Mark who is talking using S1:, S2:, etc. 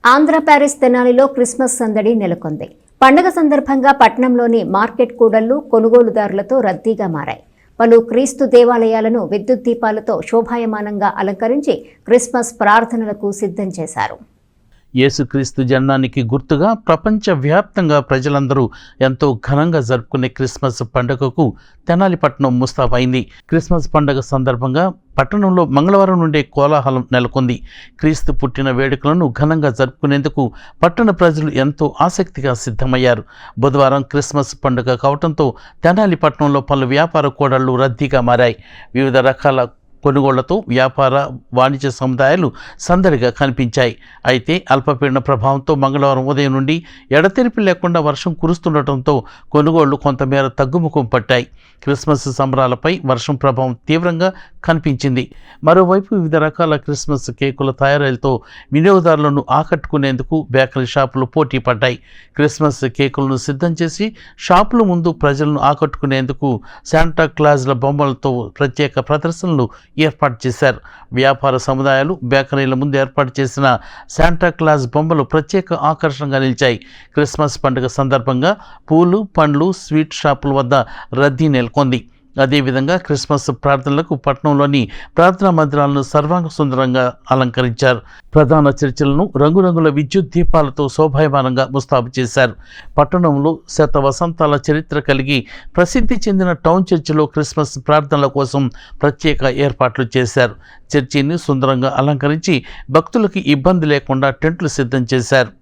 S1: Andhra Paris తెనాలిలో Christmas సందడి నెలకొంది. పండుగ సందర్భంగా పట్టణంలోని మార్కెట్ కూడళ్లు కొనుగోలుదారులతో రద్దీగా మారాయి. పలు క్రీస్తు దేవాలయాలను విద్యుత్ దీపాలతో శోభాయమానంగా అలంకరించి క్రిస్మస్ ప్రార్థనలకు సిద్ధం చేశారు.
S2: యేసుక్రీస్తు జననానికి గుర్తుగా ప్రపంచవ్యాప్తంగా ప్రజలందరూ ఎంతో ఘనంగా జరుపుకునే క్రిస్మస్ పండుగకు తెనాలి పట్టణం ముస్తాబైంది. క్రిస్మస్ పండుగ సందర్భంగా పట్టణంలో మంగళవారం నుండే కోలాహలం నెలకొంది. క్రీస్తు పుట్టిన వేడుకలను ఘనంగా జరుపుకునేందుకు పట్టణ ప్రజలు ఎంతో ఆసక్తిగా సిద్ధమయ్యారు. బుధవారం క్రిస్మస్ పండుగ కావడంతో తెనాలి పట్టణంలో పలు వ్యాపార కూడళ్లు రద్దీగా మారాయి. వివిధ రకాల కొనుగోళ్లతో వ్యాపార వాణిజ్య సముదాయాలు సందడిగా కనిపించాయి. అయితే అల్పపీడన ప్రభావంతో మంగళవారం ఉదయం నుండి ఎడతెరిపి లేకుండా వర్షం కురుస్తుండటంతో కొనుగోళ్లు కొంతమేర తగ్గుముఖం పట్టాయి. క్రిస్మస్ సంబరాలపై వర్షం ప్రభావం తీవ్రంగా కనిపించింది. మరోవైపు వివిధ రకాల క్రిస్మస్ కేకుల తయారీలతో వినియోగదారులను ఆకట్టుకునేందుకు బేకరీ షాపులు పోటీ పడ్డాయి. క్రిస్మస్ కేకులను సిద్ధం చేసి షాపుల ముందు ప్రజలను ఆకట్టుకునేందుకు శాంటా క్లాజ్ల బొమ్మలతో ప్రత్యేక ప్రదర్శనలు ఏర్పాటు చేశారు. వ్యాపార సముదాయాలు బేకరీల ముందు ఏర్పాటు చేసిన శాంటా క్లాజ్ బొమ్మలు ప్రత్యేక ఆకర్షణగా నిలిచాయి. క్రిస్మస్ పండుగ సందర్భంగా పూలు, పండ్లు, స్వీట్ షాపుల వద్ద రద్దీ నెలకొంది. అదేవిధంగా క్రిస్మస్ ప్రార్థనలకు పట్టణంలోని ప్రార్థనా మందిరాలను సర్వాంగ సుందరంగా అలంకరించారు. ప్రధాన చర్చిలను రంగురంగుల విద్యుత్ దీపాలతో శోభాయమానంగా ముస్తాబు చేశారు. పట్టణంలో శత వసంతాల చరిత్ర కలిగి ప్రసిద్ధి చెందిన టౌన్ చర్చిలో క్రిస్మస్ ప్రార్థనల కోసం ప్రత్యేక ఏర్పాట్లు చేశారు. చర్చిని సుందరంగా అలంకరించి భక్తులకు ఇబ్బంది లేకుండా టెంట్లు సిద్ధం చేశారు.